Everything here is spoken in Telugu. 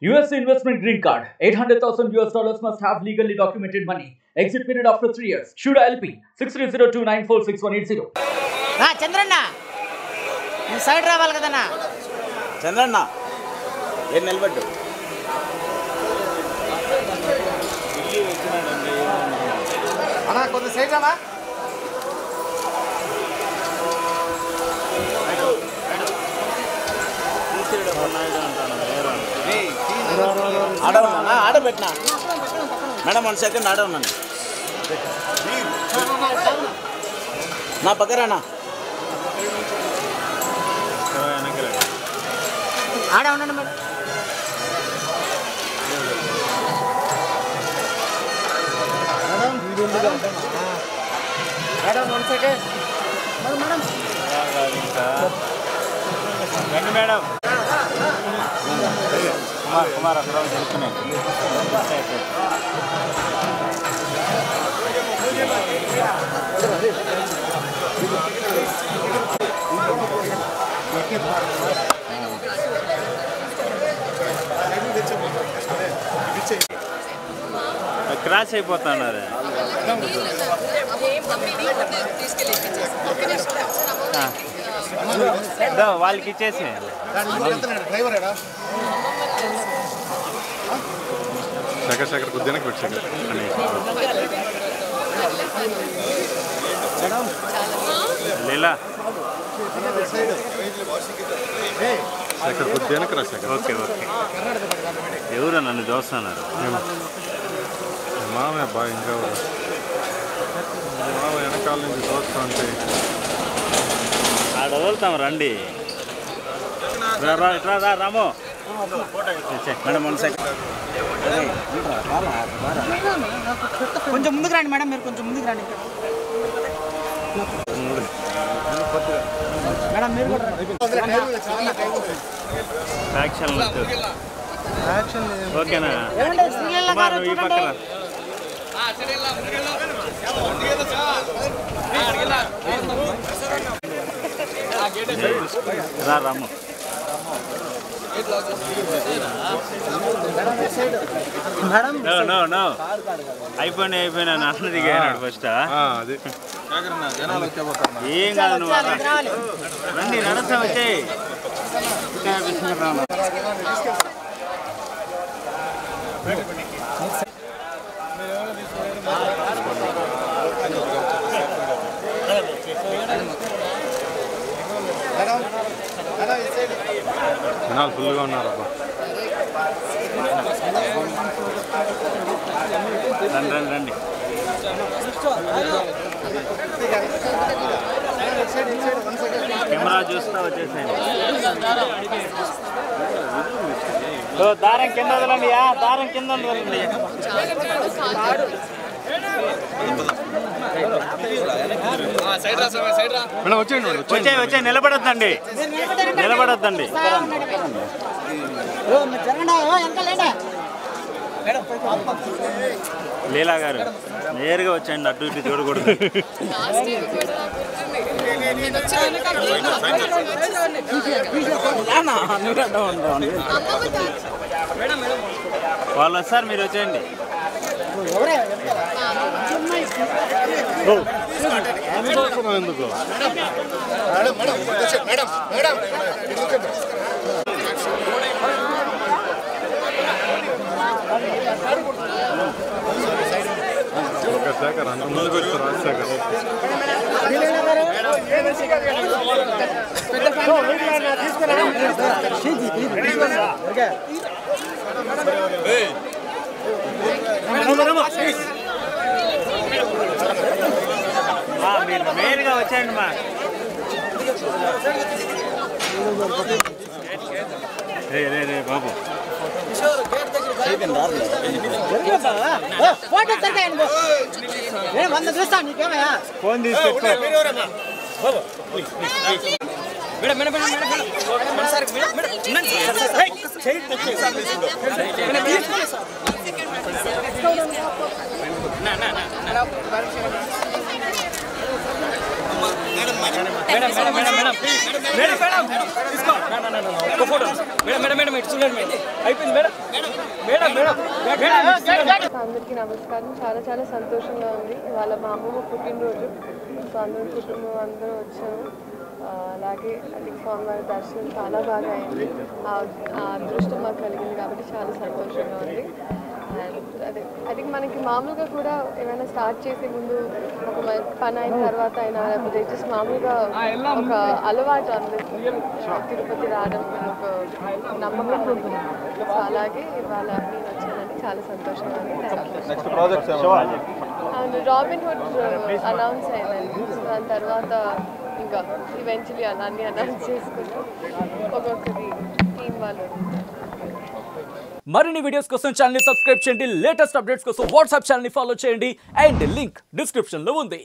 US investment green card. $800,000 must have legally documented money. Exit period after 3 years. Shuda LP 6302946180. Chandranna నీ సైడ్ రావాలి కదన్నా. చంద్రన్న ఏం నిలబడ్డు అన్నా కొంచెం సైడ్ రావా. ఆడబెట్టినా మేడం 1 సెకండ్ ఆడ ఉన్నాను నా పక్కరానా ఆడ ఉన్నాను మేడం. మేడం 1 సెకండ్ మేడం రండి మేడం కుమార్ అక్కడ తెలుస్తున్నాయి క్రాష్ అయిపోతున్నారు. వాళ్ళకి ఇచ్చేసి శేఖర్ కొద్దిగా పెట్టు శేఖర్ లీలా శేఖర్ కొద్దిగా రా శేఖర్. ఓకే ఓకే ఎవరు నన్ను చూస్తున్నారు మామే బాగా ఇంకా మామ వెనకాల నుంచి చూస్తా అంటే ఆడ వదులుతాం రండి. రామో మేడం 1 సెకండ్ కొంచెం ముందుకు రండి మేడం. మీరు కొంచెం ముందుకు రండి మేడం. మీరు కూడా ఓకేనా ఈ పక్కన రాము అయిపోయినా నాన్న దిగాడు ఫస్ట్. ఏం కాదు నువ్వు రండి నరస వచ్చేయి. జనాలు ఫుల్గా ఉన్నారు అబ్బా. రండి రండి కెమెరా చూస్తా వచ్చేసేయండి. దారం కింద వదలండి. దారం కింద వదలండి. వచ్చే నిలబడొద్దండి. లీలా గారు నేరుగా వచ్చేయండి. అటు ఇటు చూడకూడదు. వాళ్ళు వస్తారు, మీరు వచ్చేయండి. ఎందుకు శేఖర్ అంత ముందుకు వచ్చి రాజశేఖర్ మీరు మెయిన్గా వచ్చేయండి మా. రే బాబు ఫోన్ తీసుకెళ్ళి అందరికీ నమస్కారం. చాలా చాలా సంతోషంగా ఉంది. ఇవాళ మా అమ్మమ్మ పుట్టినరోజు. సో అందరూ కుటుంబం అందరూ వచ్చాము. అలాగే అది స్వామివారి దర్శనం చాలా బాగా అయింది. ఆ అదృష్టం మాకు కలిగింది కాబట్టి చాలా సంతోషంగా ఉంది. అదే అది మనకి మామూలుగా కూడా ఏమైనా స్టార్ట్ చేసే ముందు ఒక పని అయిన తర్వాత అయినా లేకపోతే జస్ట్ మామూలుగా ఒక అలవాటు అందరికి తిరుపతి రావడం ఒక నమ్మకం ఉంది. సో అలాగే ఇవాళ నేను వచ్చానండి. చాలా సంతోషంగా ఉంది. అండ్ రాబిన్ హుడ్ అనౌన్స్ అయిందండి. సో దాని తర్వాత ఇంకా ఈవెన్చువలీ అన్నీ అనౌన్స్ చేసుకుంటూ ఒక్కొక్కరి టీం వాళ్ళు. మరిన్ని వీడియోస్ కోసం ఛానల్ ని సబ్స్క్రైబ్ చేయండి. లేటెస్ట్ అప్డేట్స్ కోసం వాట్సాప్ ఛానల్ ని ఫాలో చేయండి. అండ్ లింక్ డిస్క్రిప్షన్ లో ఉంది.